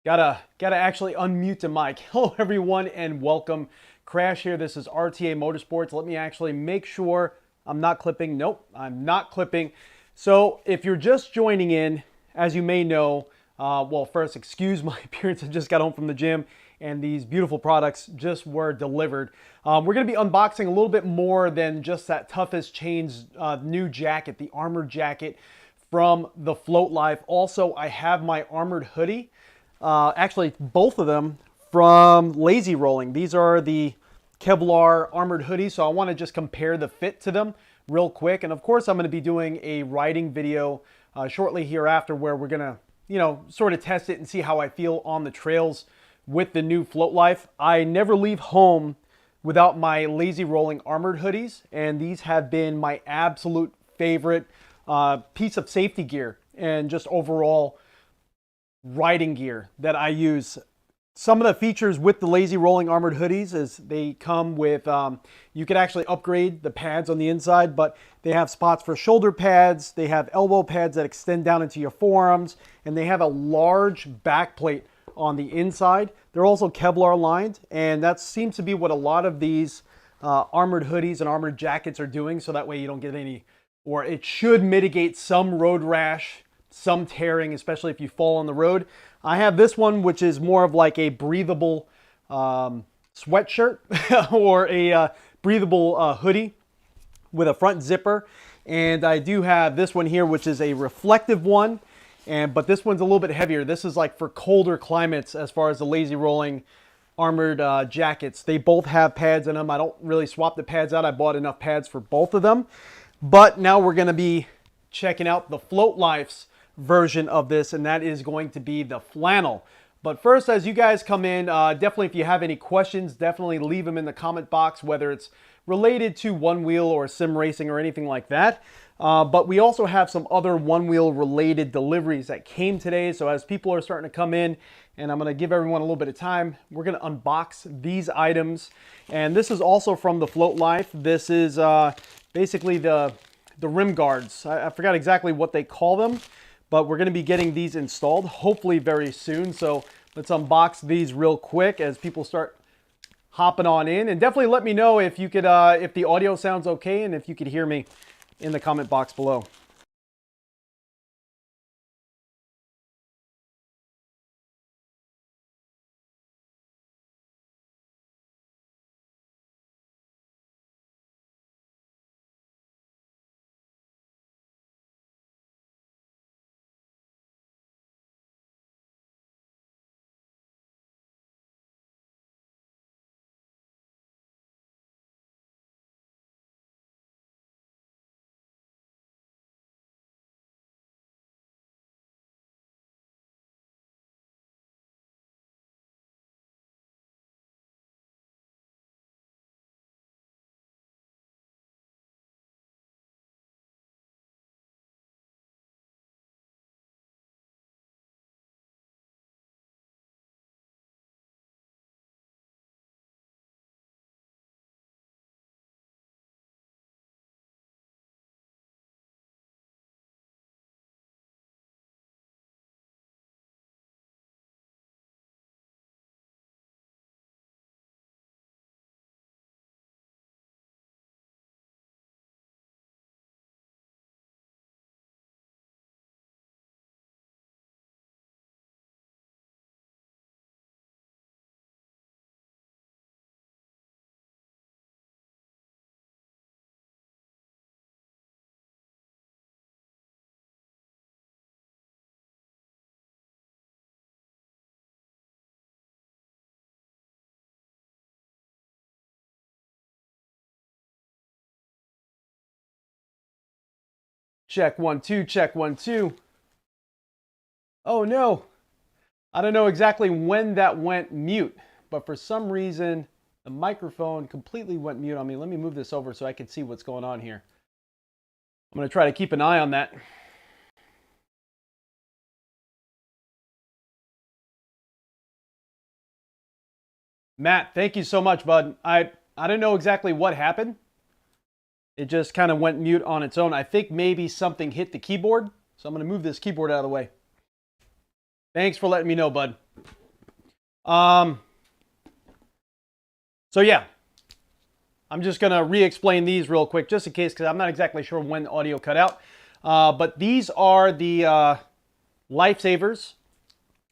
Gotta actually unmute the mic. Hello everyone and welcome. Crash here. This is RTA Motorsports. Let me actually make sure I'm not clipping. Nope, I'm not clipping. So if you're just joining in, as you may know, well, first, excuse my appearance. I just got home from the gym and these beautiful products just were delivered. We're going to be unboxing a little bit more than just that Tuff X570's new jacket, the armored jacket from the Float Life. Also, I have my armored hoodie. Actually, both of them from Lazy Rolling. These are the Kevlar armored hoodies, so I want to just compare the fit to them real quick. And of course, I'm going to be doing a riding video shortly hereafter where we're going to, sort of test it and see how I feel on the trails with the new Float Life. I never leave home without my Lazy Rolling armored hoodies, and these have been my absolute favorite piece of safety gear and just overall riding gear that I use. Some of the features with the Lazy Rolling armored hoodies is they come with, you could actually upgrade the pads on the inside, but they have spots for shoulder pads, they have elbow pads that extend down into your forearms, and they have a large back plate on the inside. They're also Kevlar lined, and that seems to be what a lot of these armored hoodies and armored jackets are doing, so that way you don't get any, or it should mitigate some road rash, some tearing, especially if you fall on the road. I have this one, which is more of like a breathable sweatshirt or a breathable hoodie with a front zipper. And I do have this one here, which is a reflective one, but this one's a little bit heavier. This is like for colder climates as far as the Lazy Rolling armored jackets. They both have pads in them. I don't really swap the pads out. I bought enough pads for both of them. But now we're going to be checking out the Float Life's version of this, and that is going to be the flannel. But first, as you guys come in, definitely if you have any questions, definitely leave them in the comment box, whether it's related to Onewheel or sim racing or anything like that. But we also have some other Onewheel related deliveries that came today. So as people are starting to come in, and I'm going to give everyone a little bit of time, we're going to unbox these items. And this is also from the Float Life. This is basically the rim guards. I forgot exactly what they call them, but we're going to be getting these installed hopefully very soon. So let's unbox these real quick as people start hopping on in, and definitely let me know if you could, if the audio sounds okay and if you could hear me in the comment box below. Check 1 2, check 1 2. Oh no, I don't know exactly when that went mute, but for some reason the microphone completely went mute on me. Let me move this over so I can see what's going on here. I'm going to try to keep an eye on that. Matt, thank you so much, bud. I don't know exactly what happened. It just kind of went mute on its own. I think maybe something hit the keyboard. So I'm going to move this keyboard out of the way. Thanks for letting me know, bud. So yeah, I'm just going to re-explain these real quick, just in case, because I'm not exactly sure when the audio cut out. But these are the lifesavers.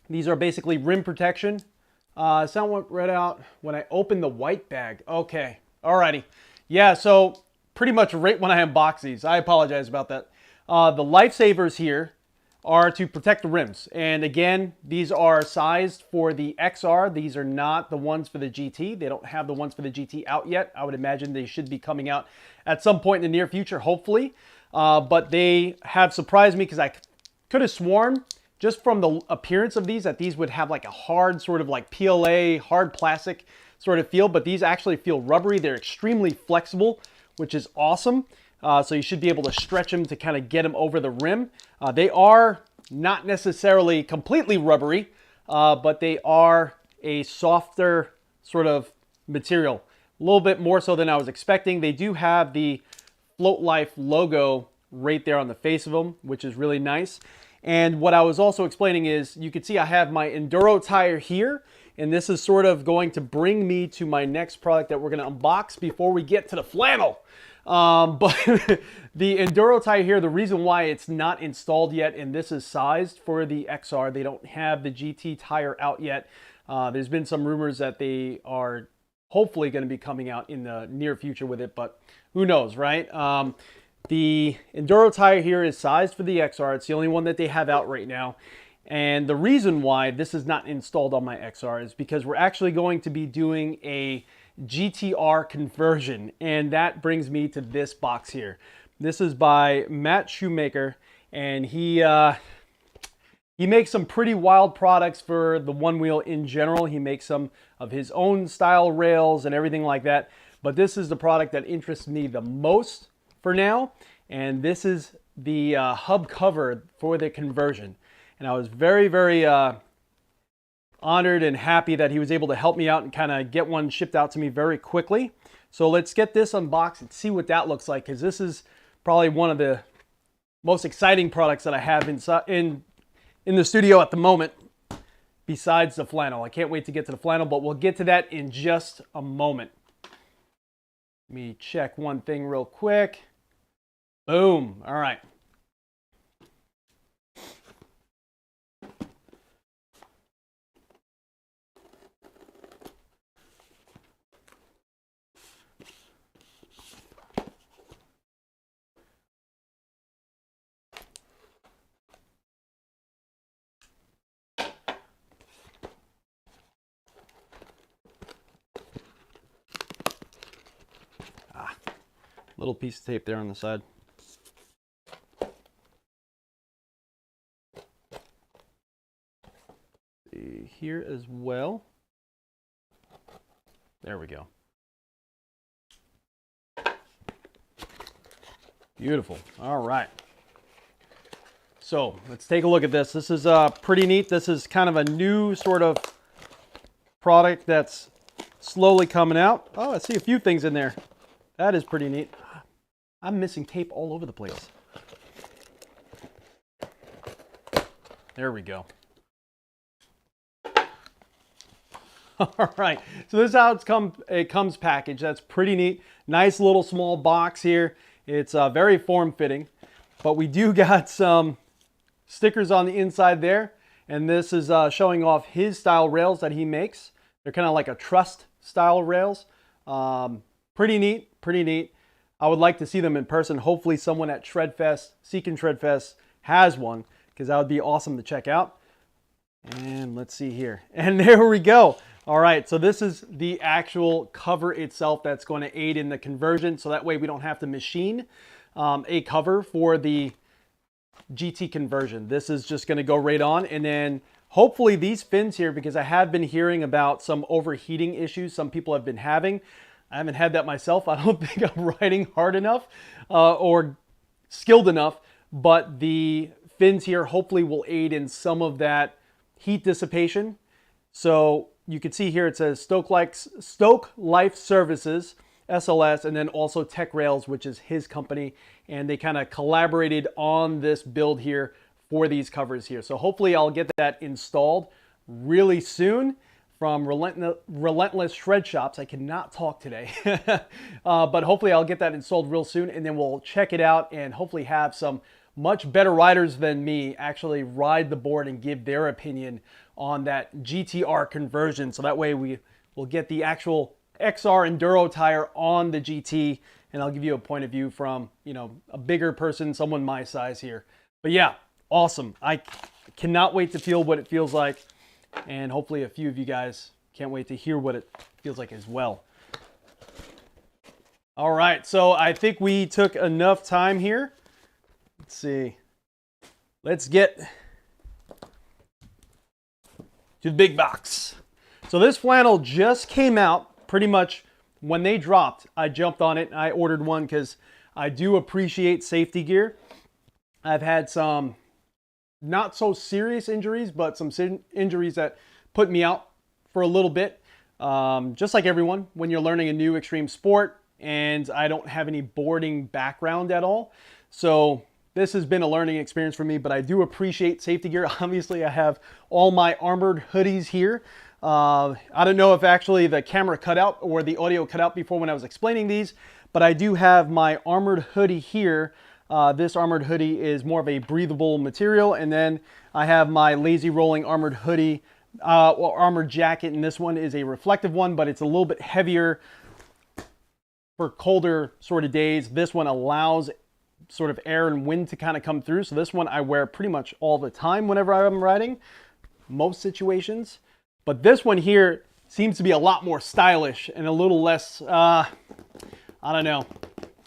These are basically rim protection. Sound went right out when I opened the white bag. Okay, alrighty. Yeah, so pretty much right when I unbox these. I apologize about that. The lifesavers here are to protect the rims. And again, these are sized for the XR. These are not the ones for the GT. They don't have the ones for the GT out yet. I would imagine they should be coming out at some point in the near future, hopefully. But they have surprised me because I could have sworn just from the appearance of these that these would have like a hard sort of like PLA, hard plastic sort of feel, but these actually feel rubbery. They're extremely flexible, which is awesome. So you should be able to stretch them to kind of get them over the rim. They are not necessarily completely rubbery, but they are a softer sort of material. A little bit more so than I was expecting. They do have the Float Life logo right there on the face of them, which is really nice. And what I was also explaining is, you can see I have my Enduro tire here, and this is sort of going to bring me to my next product that we're going to unbox before we get to the flannel. But the Enduro tire here, the reason why it's not installed yet, and this is sized for the XR, they don't have the GT tire out yet. There's been some rumors that they are hopefully going to be coming out in the near future with it, but who knows, right? The Enduro tire here is sized for the XR. It's the only one that they have out right now. And the reason why this is not installed on my XR is because we're actually going to be doing a GTR conversion, and that brings me to this box here. This is by Matt Shoemaker, and he makes some pretty wild products for the Onewheel in general. He makes some of his own style rails and everything like that, but this is the product that interests me the most for now, and this is the hub cover for the conversion. And I was very, very honored and happy that he was able to help me out and kind of get one shipped out to me very quickly. So let's get this unboxed and see what that looks like, because this is probably one of the most exciting products that I have in the studio at the moment, besides the flannel. I can't wait to get to the flannel, but we'll get to that in just a moment. Let me check one thing real quick. Boom. All right. Little piece of tape there on the side. See here as well. There we go. Beautiful. All right. So let's take a look at this. This is pretty neat. This is kind of a new sort of product that's slowly coming out. Oh, I see a few things in there. That is pretty neat. I'm missing tape all over the place. There we go. All right, so this is how it comes packaged. That's pretty neat. Nice little small box here. It's very form-fitting, but we do got some stickers on the inside there, and this is showing off his style rails that he makes. They're kind of like a trussed style rails. Pretty neat, pretty neat. I would like to see them in person. Hopefully someone at Shredfest, Seeking Shredfest, has one, because that would be awesome to check out. And let's see here. And there we go. All right, so this is the actual cover itself that's going to aid in the conversion, so that way we don't have to machine a cover for the GT conversion. This is just going to go right on, and then hopefully these fins here, because I have been hearing about some overheating issues some people have been having. I haven't had that myself. I don't think I'm riding hard enough or skilled enough, but the fins here hopefully will aid in some of that heat dissipation. So you can see here it says Stoke Life Services, SLS, and then also Tech Rails, which is his company, and they kind of collaborated on this build here for these covers here. So hopefully I'll get that installed really soon. from Relentless Shred Shops. I cannot talk today, but hopefully I'll get that installed real soon, and then we'll check it out and hopefully have some much better riders than me actually ride the board and give their opinion on that GTR conversion. So that way we will get the actual XR Enduro tire on the GT, and I'll give you a point of view from, you know, a bigger person, someone my size here. But yeah, awesome. I cannot wait to feel what it feels like, and hopefully a few of you guys can't wait to hear what it feels like as well. All right, so I think we took enough time here. Let's see. Let's get to the big box. So this flannel just came out pretty much when they dropped. I jumped on it and I ordered one because I do appreciate safety gear. I've had some not so serious injuries, but some injuries that put me out for a little bit. Just like everyone, when you're learning a new extreme sport, and I don't have any boarding background at all. So this has been a learning experience for me, but I do appreciate safety gear. Obviously, I have all my armored hoodies here. I don't know if actually the camera cut out or the audio cut out before when I was explaining these, but I do have my armored hoodie here. This armored hoodie is more of a breathable material, and then I have my lazy rolling armored hoodie, or armored jacket, and this one is a reflective one, but it's a little bit heavier for colder sort of days. This one allows sort of air and wind to kind of come through. So this one I wear pretty much all the time whenever I'm riding, most situations. But this one here seems to be a lot more stylish and a little less, I don't know,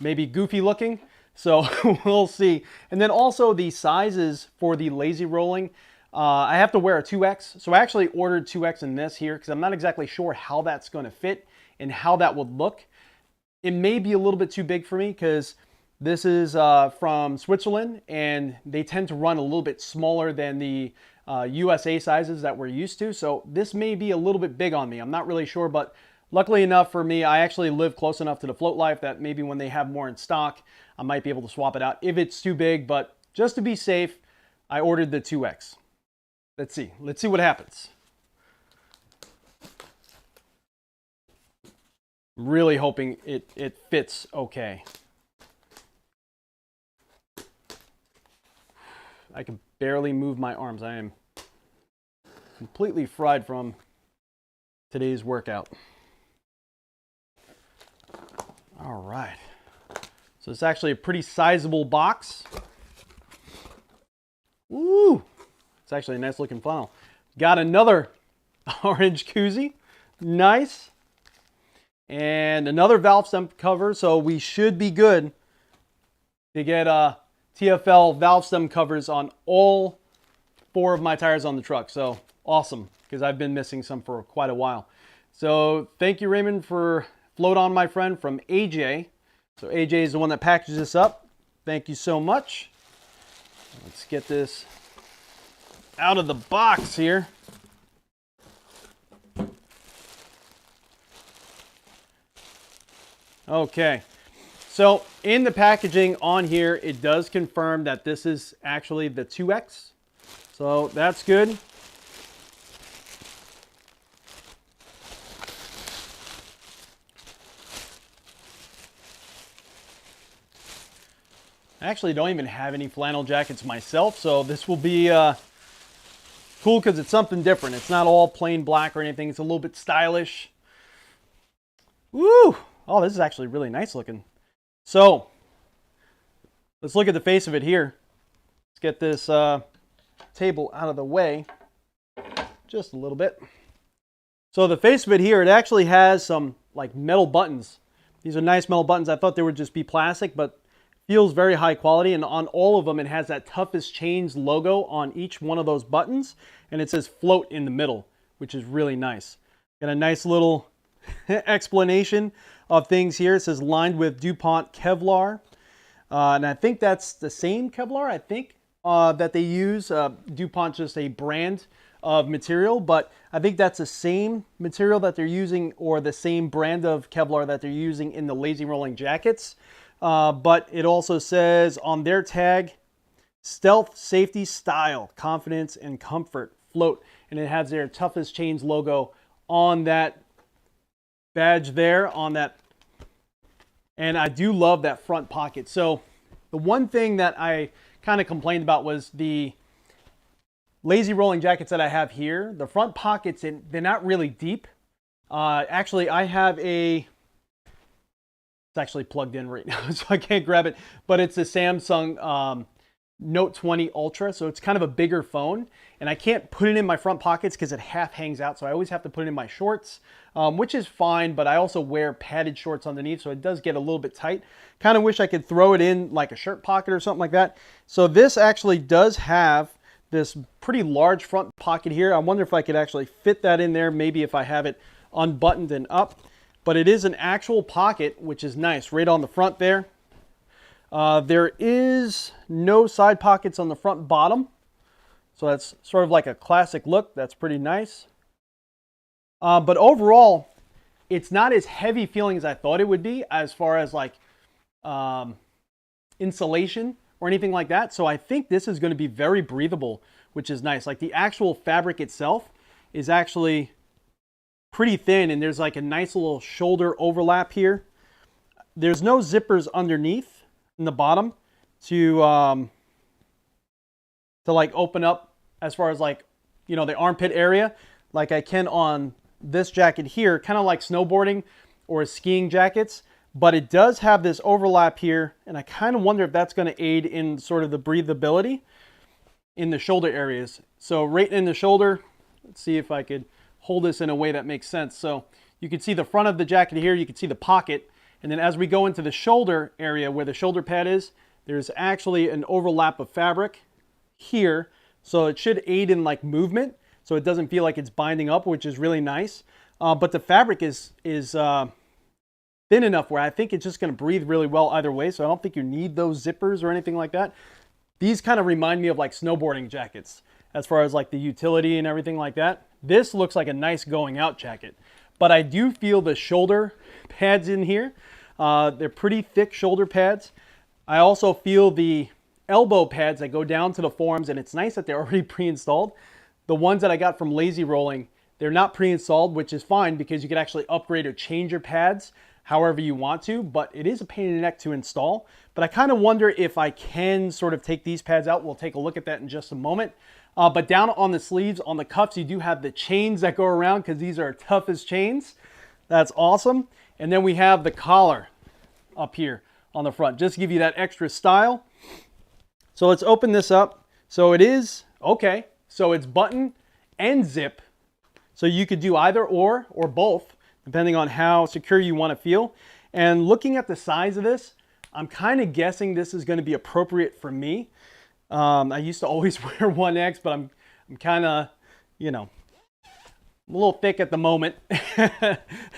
maybe goofy looking. So we'll see. And then also the sizes for the lazy rolling, I have to wear a 2X. So I actually ordered 2X in this here because I'm not exactly sure how that's going to fit and how that would look. It may be a little bit too big for me because this is from Switzerland, and they tend to run a little bit smaller than the USA sizes that we're used to. So this may be a little bit big on me. I'm not really sure, but luckily enough for me, I actually live close enough to the Float Life that maybe when they have more in stock, I might be able to swap it out if it's too big. But just to be safe, I ordered the 2X. Let's see what happens. I'm really hoping it fits okay. I can barely move my arms. I am completely fried from today's workout. All right. So it's actually a pretty sizable box. Ooh, it's actually a nice looking funnel. Got another orange koozie. Nice. And another valve stem cover. So we should be good to get TFL valve stem covers on all 4 of my tires on the truck. So awesome, because I've been missing some for quite a while. So thank you, Raymond, for Float On, my friend, from AJ. So AJ is the one that packages this up. Thank you so much. Let's get this out of the box here. Okay. So in the packaging on here, it does confirm that this is actually the 2X. So that's good. I actually don't even have any flannel jackets myself, so this will be cool because it's something different. It's not all plain black or anything. It's a little bit stylish. Woo! Oh, this is actually really nice looking. So, let's look at the face of it here. Let's get this table out of the way just a little bit. So the face of it here, it actually has some like metal buttons. These are nice metal buttons. I thought they would just be plastic, but feels very high quality. And on all of them, it has that Toughest Chains logo on each one of those buttons. And it says Float in the middle, which is really nice. Got a nice little explanation of things here. It says lined with DuPont Kevlar. And I think that's the same Kevlar, I think, that they use. DuPont's just a brand of material, but I think that's the same material that they're using, or the same brand of Kevlar that they're using in the lazy rolling jackets. But it also says on their tag, stealth, safety, style, confidence, and comfort, float. And it has their Toughest Chains logo on that badge there, on that. And I do love that front pocket. So the one thing that I kind of complained about was the lazy rolling jackets that I have here. The front pockets, they're not really deep. Actually, I have it's actually plugged in right now, so I can't grab it. But it's a Samsung Note 20 Ultra, so it's kind of a bigger phone. And I can't put it in my front pockets because it half hangs out, so I always have to put it in my shorts, which is fine, but I also wear padded shorts underneath, so it does get a little bit tight. Kind of wish I could throw it in like a shirt pocket or something like that. So this actually does have this pretty large front pocket here. I wonder if I could actually fit that in there, maybe if I have it unbuttoned and up. But it is an actual pocket, which is nice, right on the front there. There is no side pockets on the front bottom. So that's sort of like a classic look. That's pretty nice. But overall, it's not as heavy feeling as I thought it would be as far as like insulation or anything like that. So I think this is going to be very breathable, which is nice. Like the actual fabric itself is actually pretty thin, and there's like a nice little shoulder overlap here. There's no zippers underneath in the bottom to like open up as far as like, you know, the armpit area like I can on this jacket here, kind of like snowboarding or skiing jackets. But it does have this overlap here, and I kind of wonder if that's going to aid in sort of the breathability in the shoulder areas. So right in the shoulder, let's see if I could hold this in a way that makes sense. So you can see the front of the jacket here, you can see the pocket, and then as we go into the shoulder area where the shoulder pad is, there's actually an overlap of fabric here. So it should aid in like movement, so it doesn't feel like it's binding up, which is really nice. But the fabric is thin enough where I think it's just going to breathe really well either way, so I don't think you need those zippers or anything like that. These kind of remind me of like snowboarding jackets as far as like the utility and everything like that. This looks like a nice going out jacket, but I do feel the shoulder pads in here. They're pretty thick shoulder pads. I also feel the elbow pads that go down to the forearms, and it's nice that they're already pre-installed. The ones that I got from Lazy Rolling, they're not pre-installed, which is fine because you can actually upgrade or change your pads however you want to, but it is a pain in the neck to install. But I kind of wonder if I can sort of take these pads out. We'll take a look at that in just a moment. But down on the sleeves, on the cuffs, you do have the chains that go around because these are tough as chains. That's awesome. And then we have the collar up here on the front, just to give you that extra style. So let's open this up. So it is, okay, so it's button and zip. So you could do either or both, depending on how secure you want to feel. And looking at the size of this, I'm kind of guessing this is going to be appropriate for me. I used to always wear 1X, but I'm kind of, you know, a little thick at the moment.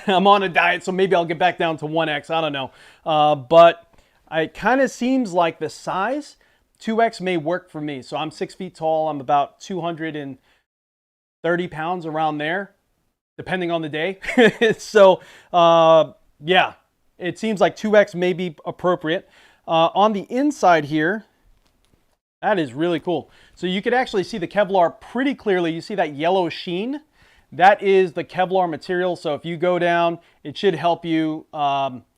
I'm on a diet, so maybe I'll get back down to 1X. I don't know. But it kind of seems like the size, 2X may work for me. So I'm 6 feet tall. I'm about 230 pounds around there, depending on the day. So, yeah, it seems like 2X may be appropriate. On the inside here, that is really cool. So you could actually see the Kevlar pretty clearly. You see that yellow sheen? That is the Kevlar material. So if you go down, it should help you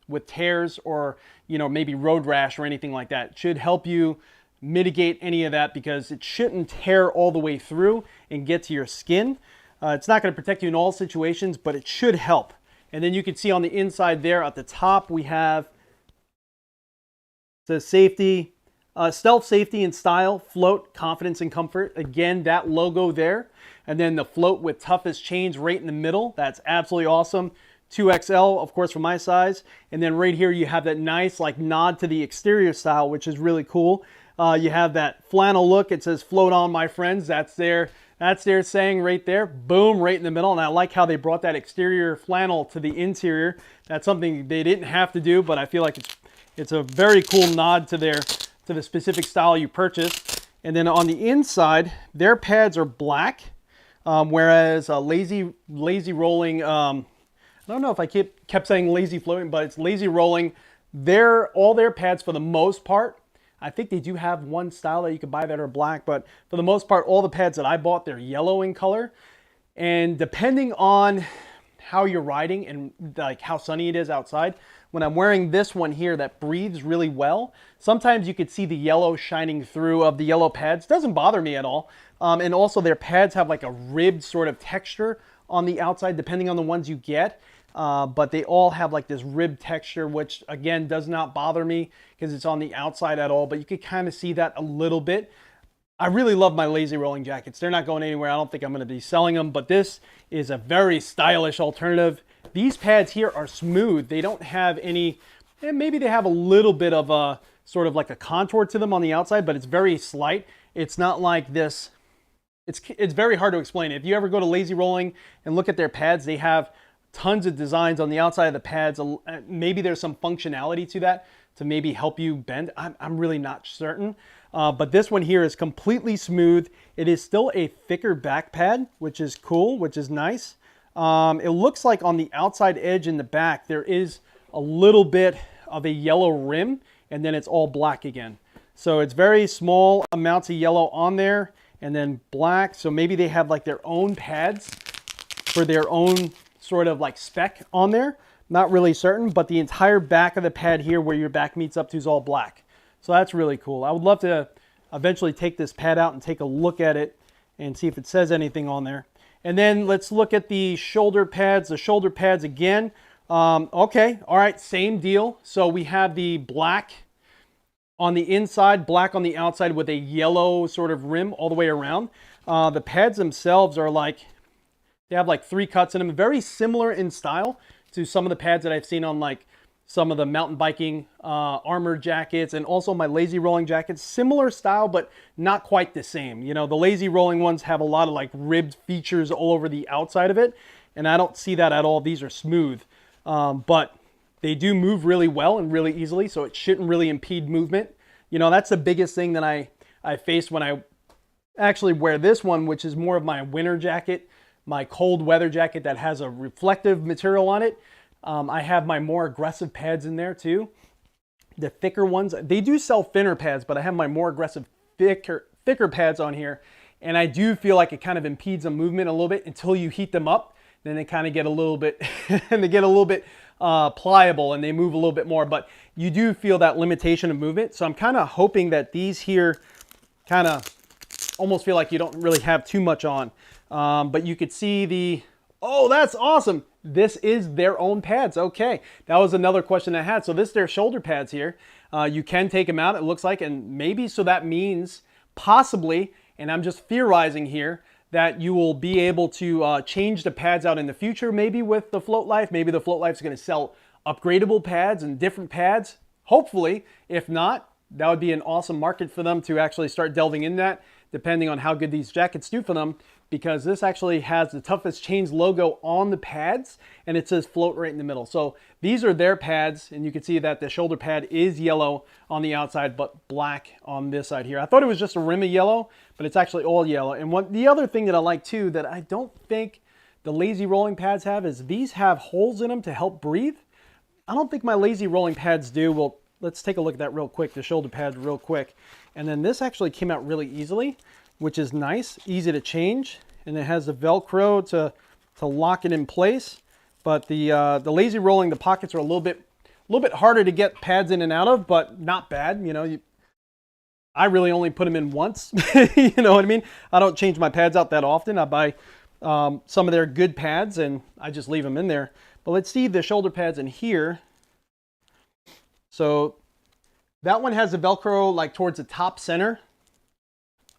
with tears or, you know, maybe road rash or anything like that. It should help you mitigate any of that because it shouldn't tear all the way through and get to your skin. It's not going to protect you in all situations, but it should help. And then you can see on the inside there at the top, we have the safety, stealth, safety, and style, float, confidence, and comfort. Again, that logo there. And then the float with toughest chains right in the middle. That's absolutely awesome. 2XL, of course, for my size. And then right here, you have that nice like nod to the exterior style, which is really cool. You have that flannel look. It says float on, my friends. That's their saying right there. Boom, right in the middle. And I like how they brought that exterior flannel to the interior. That's something they didn't have to do, but I feel like it's a very cool nod to the specific style you purchased. And then on the inside, their pads are black, whereas lazy rolling, I don't know if I kept saying lazy floating, but it's Lazy Rolling. All their pads, for the most part, I think they do have one style that you can buy that are black, but for the most part, all the pads that I bought, they're yellow in color. And depending on how you're riding and like how sunny it is outside, when I'm wearing this one here that breathes really well, sometimes you could see the yellow shining through of the yellow pads. Doesn't bother me at all. And also their pads have like a ribbed sort of texture on the outside, depending on the ones you get. But they all have like this ribbed texture, which again does not bother me because it's on the outside at all, but you could kind of see that a little bit. I really love my lazy rolling jackets. They're not going anywhere. I don't think I'm going to be selling them, but this is a very stylish alternative. These pads here are smooth. They don't have any, maybe they have a little bit of a sort of like a contour to them on the outside, but it's very slight. It's not like this. It's very hard to explain. If you ever go to Lazy Rolling and look at their pads, they have tons of designs on the outside of the pads. Maybe there's some functionality to that to maybe help you bend. I'm really not certain. But this one here is completely smooth. It is still a thicker back pad, which is cool, which is nice. It looks like on the outside edge in the back, there is a little bit of a yellow rim, and then it's all black again. So it's very small amounts of yellow on there, and then black. So maybe they have like their own pads for their own sort of like spec on there. Not really certain, but the entire back of the pad here where your back meets up to is all black. So that's really cool. I would love to eventually take this pad out and take a look at it and see if it says anything on there. And then let's look at the shoulder pads. The shoulder pads again. Okay, all right, same deal. So we have the black on the inside, black on the outside with a yellow sort of rim all the way around. The pads themselves are like, they have like 3 cuts in them. Very similar in style to some of the pads that I've seen on like some of the mountain biking armor jackets and also my lazy rolling jackets. Similar style, but not quite the same. You know, the lazy rolling ones have a lot of like ribbed features all over the outside of it, and I don't see that at all. These are smooth, but they do move really well and really easily, so it shouldn't really impede movement. You know, that's the biggest thing that I face when I actually wear this one, which is more of my winter jacket, my cold weather jacket that has a reflective material on it. I have my more aggressive pads in there too. The thicker ones, they do sell thinner pads, but I have my more aggressive, thicker pads on here. And I do feel like it kind of impedes the movement a little bit until you heat them up. Then they kind of get a little bit, and they get a little bit pliable and they move a little bit more, but you do feel that limitation of movement. So I'm kind of hoping that these here kind of almost feel like you don't really have too much on. But you could see the, oh, that's awesome. This is their own pads. Okay, that was another question I had. So this is their shoulder pads here. You can take them out, it looks like, and maybe so that means possibly, and I'm just theorizing here, that you will be able to change the pads out in the future, maybe with the Float Life. Maybe the Float Life is going to sell upgradable pads and different pads. Hopefully, if not, that would be an awesome market for them to actually start delving in that, depending on how good these jackets do for them, because this actually has the Toughest Chains logo on the pads and it says Float right in the middle. So these are their pads, and you can see that the shoulder pad is yellow on the outside but black on this side here. I thought it was just a rim of yellow, but it's actually all yellow. And the other thing that I like too that I don't think the lazy rolling pads have is these have holes in them to help breathe. I don't think my lazy rolling pads do. Well, let's take a look at that real quick, the shoulder pads real quick. And then this actually came out really easily, which is nice, easy to change. And it has the Velcro to lock it in place. But the lazy rolling, the pockets are a little bit harder to get pads in and out of, but not bad. You know, I really only put them in once. You know what I mean? I don't change my pads out that often. I buy some of their good pads and I just leave them in there. But let's see the shoulder pads in here. So that one has the Velcro like towards the top center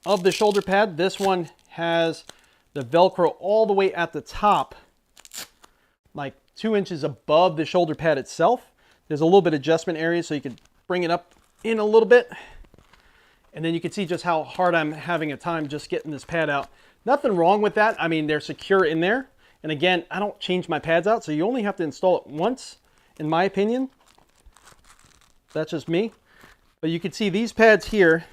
of the shoulder pad. This one has the Velcro all the way at the top, like 2 inches above the shoulder pad itself. There's a little bit of adjustment area so you can bring it up in a little bit. And then you can see just how hard I'm having a time just getting this pad out. Nothing wrong with that. I mean, they're secure in there. And again, I don't change my pads out, so you only have to install it once, in my opinion. That's just me. But you can see these pads here.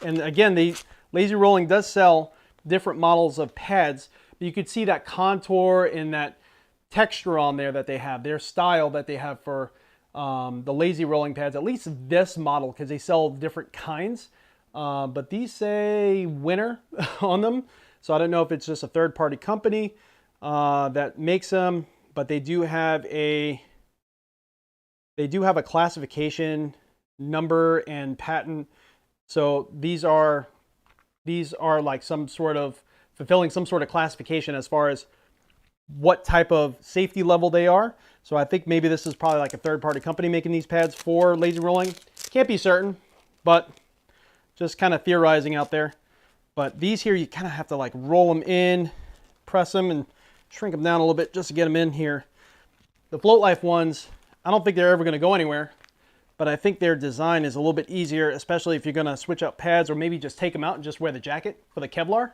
And again, the Lazy Rolling does sell different models of pads, but you could see that contour and that texture on there that they have, their style that they have for the lazy rolling pads, at least this model, because they sell different kinds. But these say winter on them, So I don't know if it's just a third-party company that makes them, but they do have a classification number and patent. So these are like some sort of fulfilling some sort of classification as far as what type of safety level they are. So I think maybe this is probably like a third-party company making these pads for lazy rolling. Can't be certain, but just kind of theorizing out there. But these here, you kind of have to like roll them in, press them, and shrink them down a little bit just to get them in here. The Float Life ones, I don't think they're ever going to go anywhere, but I think their design is a little bit easier, especially if you're going to switch out pads or maybe just take them out and just wear the jacket for the Kevlar.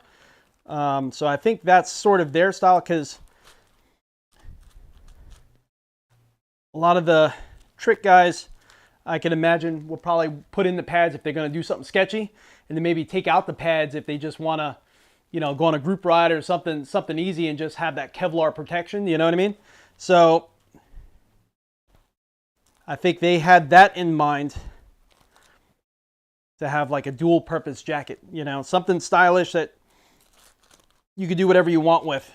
So I think that's sort of their style, because a lot of the trick guys, I can imagine, will probably put in the pads if they're going to do something sketchy, and then maybe take out the pads if they just want to, you know, go on a group ride or something easy and just have that Kevlar protection, you know what I mean? So I think they had that in mind, to have like a dual purpose jacket, you know, something stylish that you could do whatever you want with.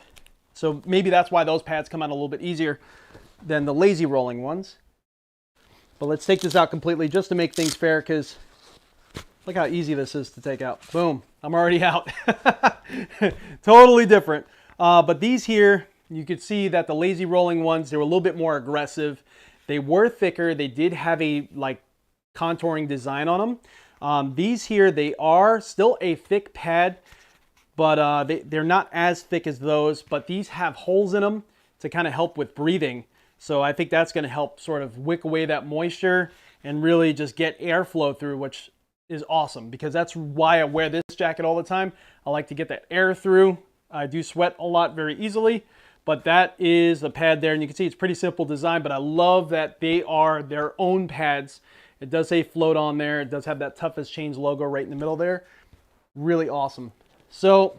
So maybe that's why those pads come out a little bit easier than the lazy rolling ones. But let's take this out completely just to make things fair, because look how easy this is to take out. Boom, I'm already out. Totally different. But these here, you could see that the lazy rolling ones, they were a little bit more aggressive. They were thicker. They did have a like contouring design on them. These here, they are still a thick pad, but they're not as thick as those. But these have holes in them to kind of help with breathing. So I think that's going to help sort of wick away that moisture and really just get airflow through, which is awesome, because that's why I wear this jacket all the time. I like to get that air through. I do sweat a lot very easily, but that is the pad there. And you can see it's pretty simple design, but I love that they are their own pads. It does say Float on there. It does have that Tuff X570 logo right in the middle there. Really awesome. So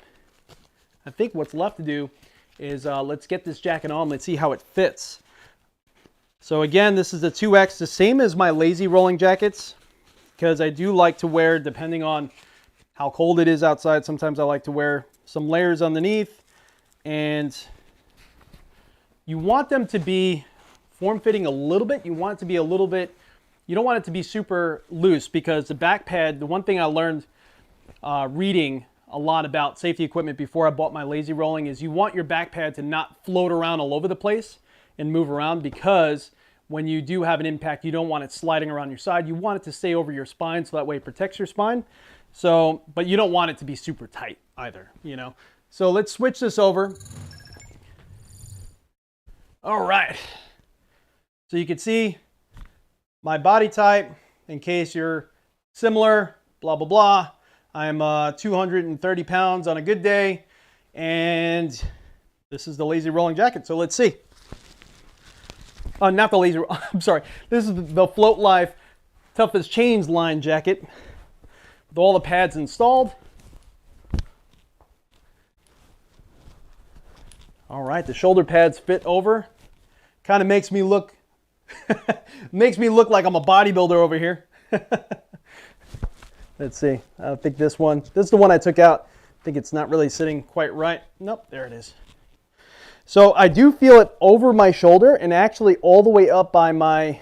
I think what's left to do is let's get this jacket on. Let's see how it fits. So again, this is the 2X, the same as my lazy rolling jackets, because I do like to wear, depending on how cold it is outside, sometimes I like to wear some layers underneath. And you want them to be form-fitting a little bit. You want it to be a little bit, you don't want it to be super loose, because the back pad, the one thing I learned reading a lot about safety equipment before I bought my lazy rolling is you want your back pad to not float around all over the place and move around, because when you do have an impact, you don't want it sliding around your side. You want it to stay over your spine, so that way it protects your spine. So, but you don't want it to be super tight either, you know. So let's switch this over. All right. So you can see my body type, in case you're similar, blah, blah, blah. I'm 230 pounds on a good day, and this is the lazy rolling jacket. So let's see. Not the lazy, I'm sorry. This is the Float Life Tuff X570 line jacket with all the pads installed. All right, the shoulder pads fit over. Kind of makes me look, makes me look like I'm a bodybuilder over here. Let's see. I think this is the one I took out. I think it's not really sitting quite right. Nope, there it is. So I do feel it over my shoulder and actually all the way up by my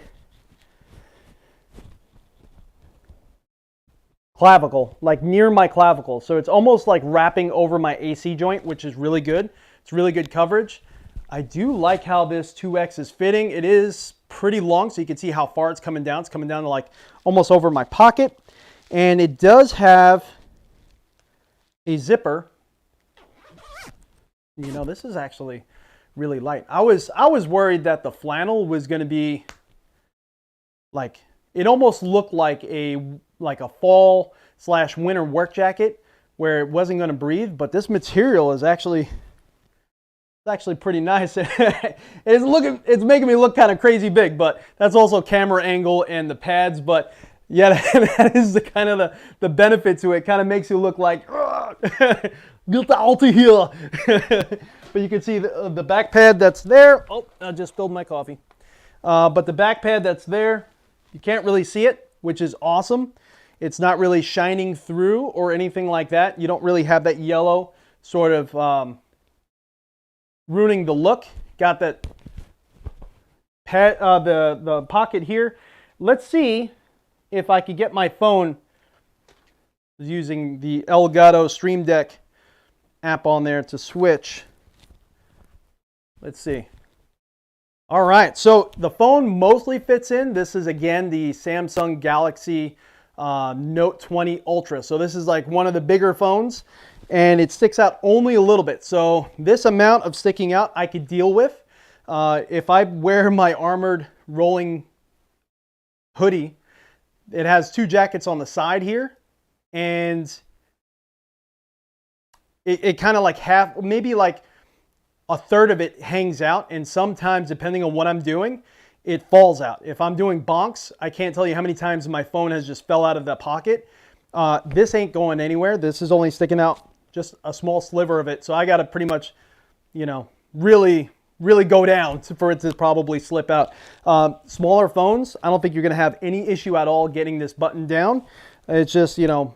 clavicle, like near my clavicle. So it's almost like wrapping over my AC joint, which is really good. It's really good coverage. I do like how this 2X is fitting. It is pretty long, so you can see how far it's coming down. It's coming down to like almost over my pocket. And it does have a zipper. You know, this is actually really light. I was worried that the flannel was going to be like, it almost looked like a fall/winter work jacket where it wasn't going to breathe, but this material is actually pretty nice. It's making me look kind of crazy big, but that's also camera angle and the pads. But yeah, that is the kind of the benefit to it. Kind of makes you look like get out of here. But you can see the back pad that's there. Oh, I just spilled my coffee. But the back pad that's there, you can't really see it, which is awesome. It's not really shining through or anything like that. You don't really have that yellow sort of ruining the look. Got that the pocket here. Let's see if I could get my phone using the Elgato Stream Deck app on there to switch. Let's see. All right, so the phone mostly fits in. This is again the Samsung Galaxy Note 20 Ultra. So this is like one of the bigger phones, and it sticks out only a little bit. So this amount of sticking out I could deal with. If I wear my armored rolling hoodie, it has two jackets on the side here, and it kind of like half, maybe like a third of it hangs out, and sometimes, depending on what I'm doing, it falls out. If I'm doing bonks, I can't tell you how many times my phone has just fell out of the pocket. This ain't going anywhere. This is only sticking out just a small sliver of it, so I got to pretty much, you know, really go down for it to probably slip out. Smaller phones, I don't think you're going to have any issue at all getting this button down. It's just, you know,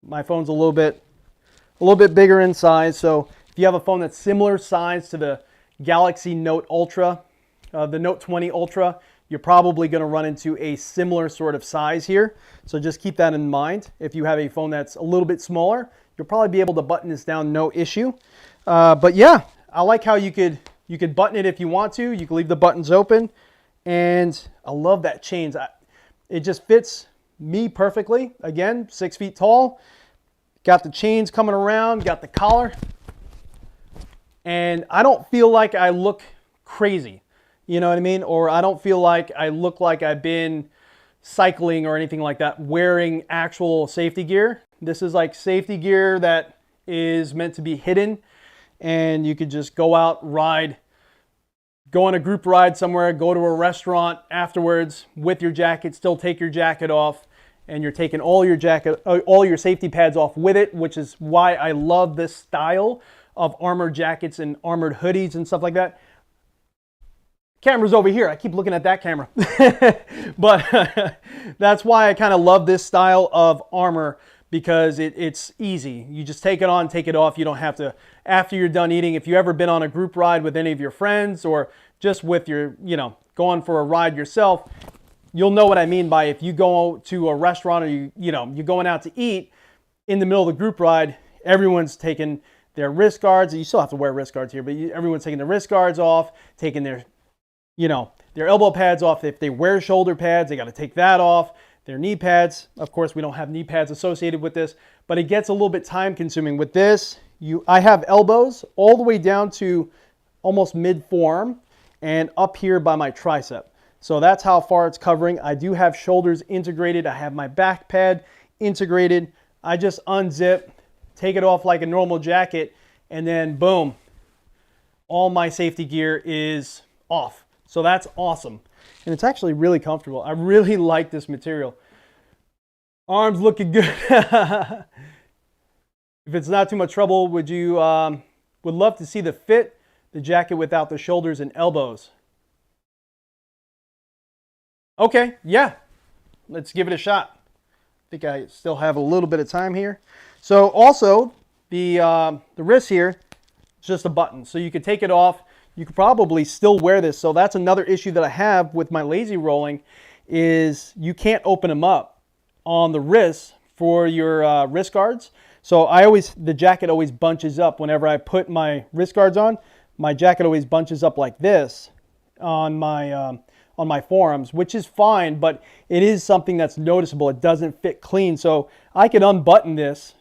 my phone's a little bit bigger in size, so if you have a phone that's similar size to the Galaxy Note Ultra, the Note 20 Ultra, you're probably going to run into a similar sort of size here. So just keep that in mind. If you have a phone that's a little bit smaller, you'll probably be able to button this down no issue. But yeah, I like how you could button it if you want to. You can leave the buttons open, and I love that chains. It just fits me perfectly. Again, 6 feet tall. Got the chains coming around, got the collar, and I don't feel like I look crazy, you know what I mean? Or I don't feel like I look like I've been cycling or anything like that wearing actual safety gear. This is like safety gear that is meant to be hidden, and you could just go out, ride, go on a group ride somewhere, go to a restaurant afterwards with your jacket, still take your jacket off, and you're taking all your safety pads off with it, which is why I love this style of armored jackets and armored hoodies and stuff like that. Camera's over here. I keep looking at that camera. But that's why I kind of love this style of armor, because it's easy. You just take it on, take it off. You don't have to, after you're done eating, if you've ever been on a group ride with any of your friends, or just with your, you know, going for a ride yourself, you'll know what I mean by, if you go to a restaurant, or you're going out to eat, in the middle of the group ride, everyone's taking their wrist guards. You still have to wear wrist guards here, but everyone's taking their wrist guards off, taking their, their elbow pads off. If they wear shoulder pads, they got to take that off. Their knee pads, of course, we don't have knee pads associated with this, but it gets a little bit time consuming. With this, I have elbows all the way down to almost mid forearm and up here by my tricep. So that's how far it's covering. I do have shoulders integrated. I have my back pad integrated. I just unzip, take it off like a normal jacket, and then boom, all my safety gear is off. So that's awesome. And it's actually really comfortable. I really like this material. Arms looking good. If it's not too much trouble, would love to see the fit, the jacket without the shoulders and elbows. Okay, yeah, let's give it a shot. I think I still have a little bit of time here. So also, the wrist here is just a button. So you could take it off. You could probably still wear this. So that's another issue that I have with my lazy rolling, is you can't open them up on the wrist for your wrist guards. So the jacket always bunches up whenever I put my wrist guards on. My jacket always bunches up like this on my forearms, which is fine, but it is something that's noticeable. It doesn't fit clean. So I could unbutton this,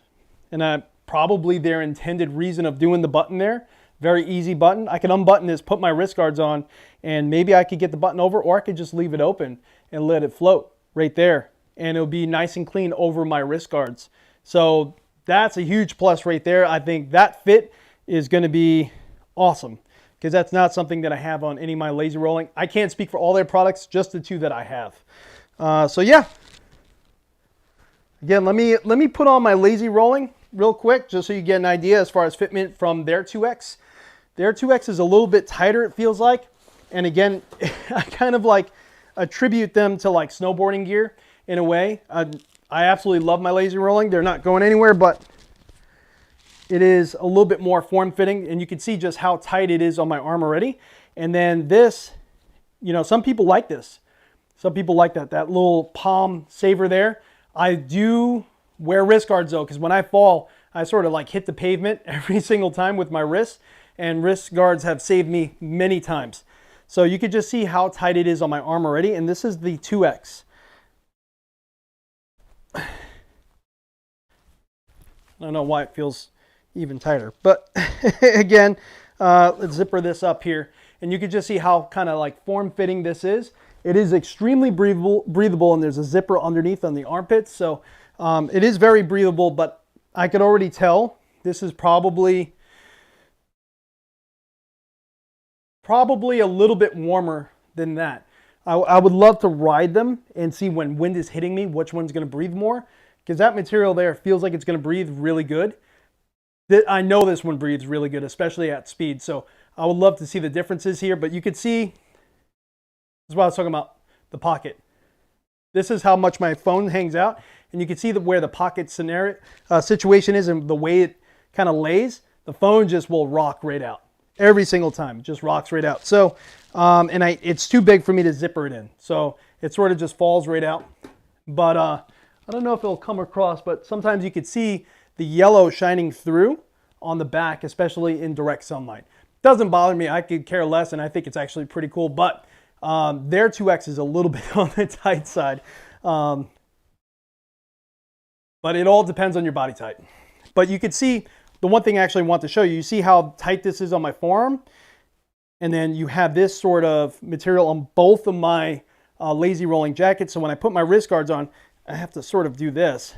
and probably their intended reason of doing the button there, very easy button. I could unbutton this, put my wrist guards on, and maybe I could get the button over, or I could just leave it open and let it float right there, and it'll be nice and clean over my wrist guards. So that's a huge plus right there. I think that fit is going to be awesome, because that's not something that I have on any of my lazy rolling. I can't speak for all their products, just the two that I have. So yeah. Again, let me put on my lazy rolling real quick, just so you get an idea as far as fitment from their 2X. Their 2X is a little bit tighter, it feels like. And again, I kind of like attribute them to like snowboarding gear in a way. I absolutely love my lazy rolling. They're not going anywhere, but it is a little bit more form-fitting, and you can see just how tight it is on my arm already. And then this, you know, some people like this. Some people like that little palm saver there. I do wear wrist guards though, because when I fall, I sort of like hit the pavement every single time with my wrists, and wrist guards have saved me many times. So you could just see how tight it is on my arm already, and this is the 2X. I don't know why it feels even tighter, but again, let's zipper this up here, and you can just see how kind of like form-fitting this is. It is extremely breathable, and there's a zipper underneath on the armpits, so it is very breathable, but I could already tell this is probably a little bit warmer than that. I would love to ride them and see when wind is hitting me, which one's going to breathe more, because that material there feels like it's going to breathe really good. I know this one breathes really good, especially at speed, so I would love to see the differences here, but you could see, this is what I was talking about, the pocket. This is how much my phone hangs out, and you can see where the pocket scenario situation is, and the way it kind of lays, the phone just will rock right out. Every single time, it just rocks right out. So, it's too big for me to zipper it in. So it sort of just falls right out. But I don't know if it'll come across, but sometimes you could see the yellow shining through on the back, especially in direct sunlight. Doesn't bother me, I could care less, and I think it's actually pretty cool, but their 2X is a little bit on the tight side. But it all depends on your body type. But you could see, the one thing I actually want to show you, you see how tight this is on my forearm? And then you have this sort of material on both of my lazy rolling jackets. So when I put my wrist guards on, I have to sort of do this.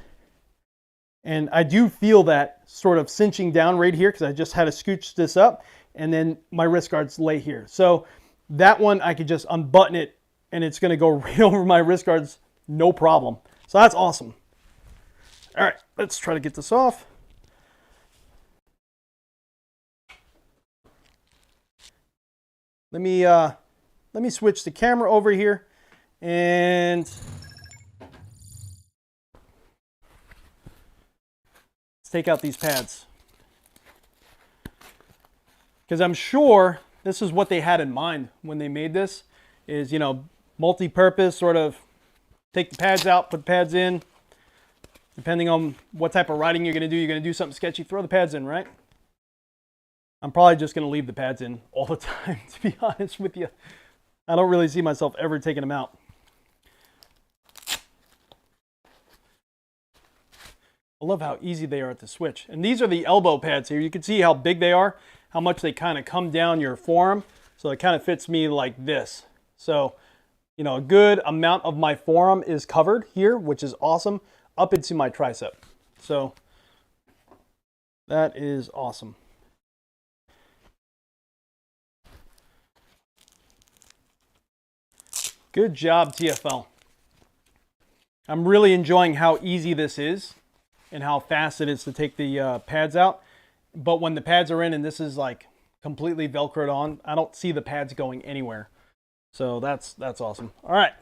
And I do feel that sort of cinching down right here, because I just had to scooch this up, and then my wrist guards lay here. So that one, I could just unbutton it, and it's going to go right over my wrist guards, no problem. So that's awesome. All right, let's try to get this off. Let me switch the camera over here, and let's take out these pads, because I'm sure this is what they had in mind when they made this, is, you know, multi-purpose, sort of take the pads out, put pads in. Depending on what type of riding you're going to do something sketchy, throw the pads in, right? I'm probably just going to leave the pads in all the time, to be honest with you. I don't really see myself ever taking them out. I love how easy they are to switch. And these are the elbow pads here. You can see how big they are, how much they kind of come down your forearm. So it kind of fits me like this. So, you know, a good amount of my forearm is covered here, which is awesome, up into my tricep. So that is awesome. Good job, TFL. I'm really enjoying how easy this is and how fast it is to take the pads out. But when the pads are in and this is like completely Velcroed on, I don't see the pads going anywhere. So that's awesome. All right.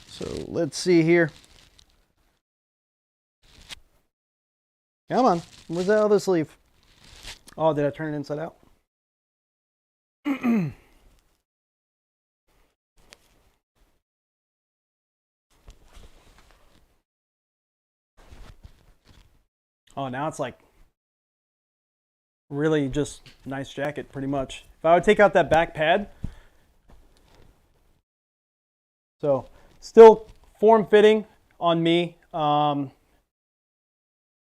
So let's see here. Come on, where's that other sleeve? Oh, did I turn it inside out? Oh, now it's like really just nice jacket, pretty much. If I would take out that back pad, so still form-fitting on me.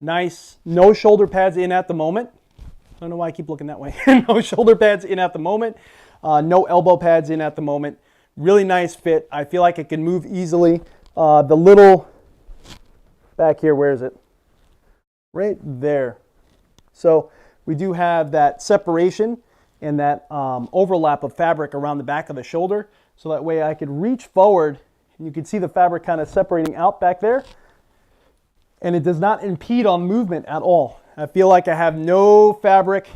Nice, no shoulder pads in at the moment. I don't know why I keep looking that way. No shoulder pads in at the moment. No elbow pads in at the moment. Really nice fit. I feel like it can move easily. The little back here, where is it? Right there. So we do have that separation and that overlap of fabric around the back of the shoulder. So that way I could reach forward and you can see the fabric kind of separating out back there. And it does not impede on movement at all. I feel like I have no fabric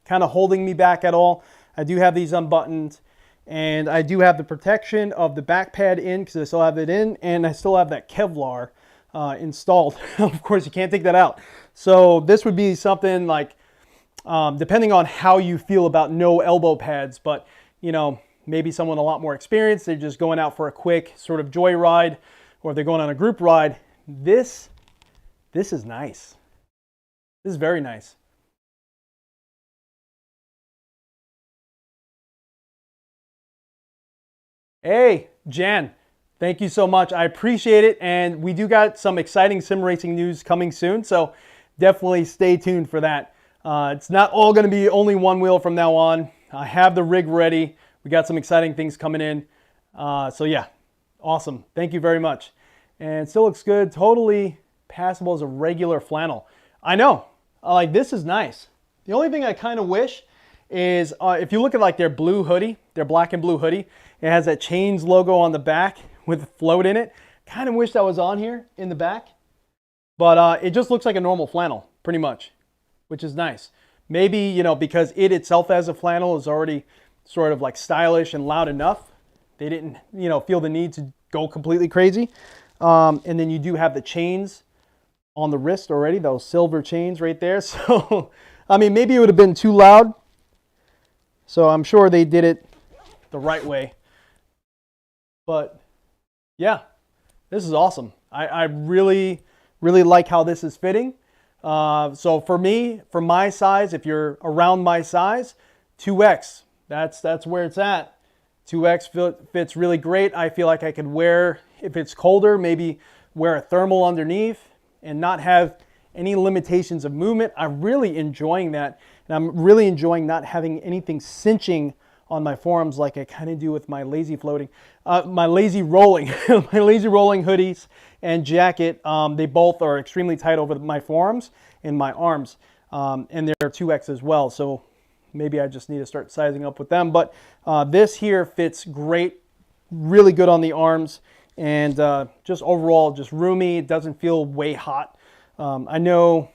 kind of holding me back at all. I do have these unbuttoned, and I do have the protection of the back pad in because I still have it in, and I still have that Kevlar installed. Of course, you can't take that out. So this would be something like, depending on how you feel about no elbow pads, but you know, maybe someone a lot more experienced, they're just going out for a quick sort of joy ride, or if they're going on a group ride. This is nice. This is very nice. Hey, Jan, thank you so much. I appreciate it. And we do got some exciting sim racing news coming soon, so definitely stay tuned for that. It's not all going to be only one wheel from now on. I have the rig ready. We got some exciting things coming in. So yeah, awesome. Thank you very much. And still looks good. Totally passable as a regular flannel. I know. Like, this is nice. The only thing I kind of wish is if you look at like their blue hoodie, their black and blue hoodie, it has that Chains logo on the back with float in it. Kind of wish that was on here in the back. But it just looks like a normal flannel, pretty much, which is nice. Maybe, you know, because it itself as a flannel is already sort of like stylish and loud enough, they didn't, you know, feel the need to go completely crazy. And then you do have the chains on the wrist already, those silver chains right there. So, I mean, maybe it would have been too loud. So I'm sure they did it the right way. But yeah, this is awesome. I really, really like how this is fitting. So for me, for my size, if you're around my size, 2X, that's where it's at. 2X fits really great. I feel like I could wear, if it's colder, maybe wear a thermal underneath and not have any limitations of movement. I'm really enjoying that. And I'm really enjoying not having anything cinching on my forearms like I kind of do with my lazy floating, my lazy rolling, my lazy rolling hoodies and jacket. They both are extremely tight over my forearms and my arms, and they're 2X as well. So maybe I just need to start sizing up with them. But this here fits great, really good on the arms, and just overall just roomy. It doesn't feel way hot. I know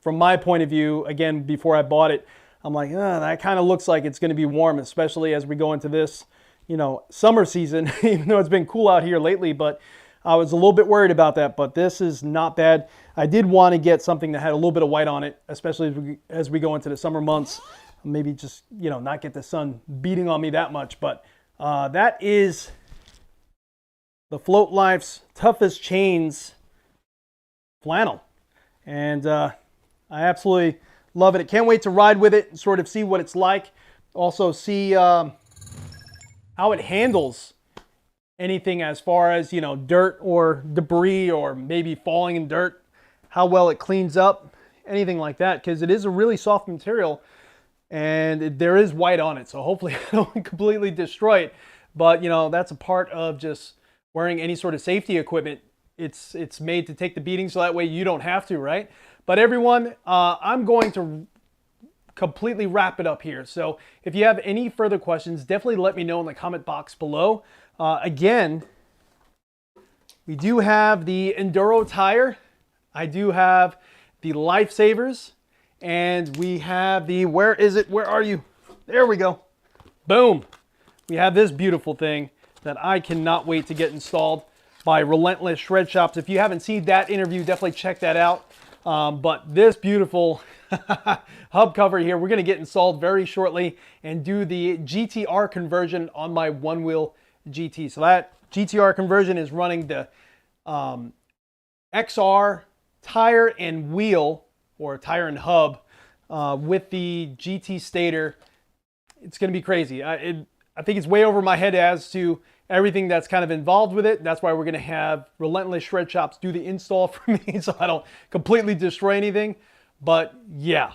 from my point of view, again, before I bought it, I'm like, that kind of looks like it's going to be warm, especially as we go into this, you know, summer season, even though it's been cool out here lately. But I was a little bit worried about that, but this is not bad. I did want to get something that had a little bit of white on it, especially as we go into the summer months. Maybe just, you know, not get the sun beating on me that much. But that is the Float Life's toughest chains flannel. And I absolutely love it. I can't wait to ride with it and sort of see what it's like. Also see how it handles anything as far as, you know, dirt or debris or maybe falling in dirt, how well it cleans up, anything like that, because it is a really soft material and there is white on it. So hopefully I don't completely destroy it. But, you know, that's a part of just wearing any sort of safety equipment. It's made to take the beating so that way you don't have to, right? But everyone, I'm going to completely wrap it up here. So if you have any further questions, definitely let me know in the comment box below. Again, we do have the Enduro tire. I do have the Lifesavers. And we have the, where is it? Where are you? There we go. Boom. We have this beautiful thing that I cannot wait to get installed by Relentless Shred Shops. If you haven't seen that interview, definitely check that out. But this beautiful hub cover here, we're going to get installed very shortly and do the GTR conversion on my Onewheel GT. So that GTR conversion is running the XR tire and wheel, or tire and hub, with the GT stator. It's going to be crazy. I think it's way over my head as to everything that's kind of involved with it. That's why we're going to have Relentless Shred Shops do the install for me so I don't completely destroy anything. But yeah,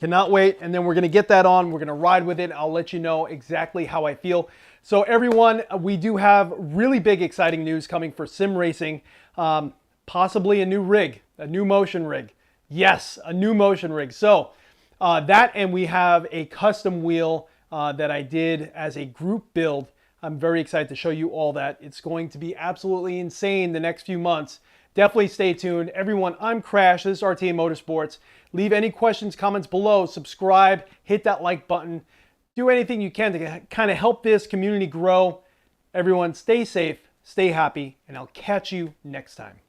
cannot wait. And then we're going to get that on. We're going to ride with it. I'll let you know exactly how I feel. So everyone, we do have really big, exciting news coming for sim racing. Possibly a new rig, a new motion rig. Yes, a new motion rig. So that, and we have a custom wheel that I did as a group build. I'm very excited to show you all that. It's going to be absolutely insane the next few months definitely stay tuned. Everyone, I'm Crash. This is RTA Motorsports. Leave any questions, comments below. Subscribe, hit that like button. Do anything you can to kind of help this community grow. Everyone, stay safe, stay happy, and I'll catch you next time.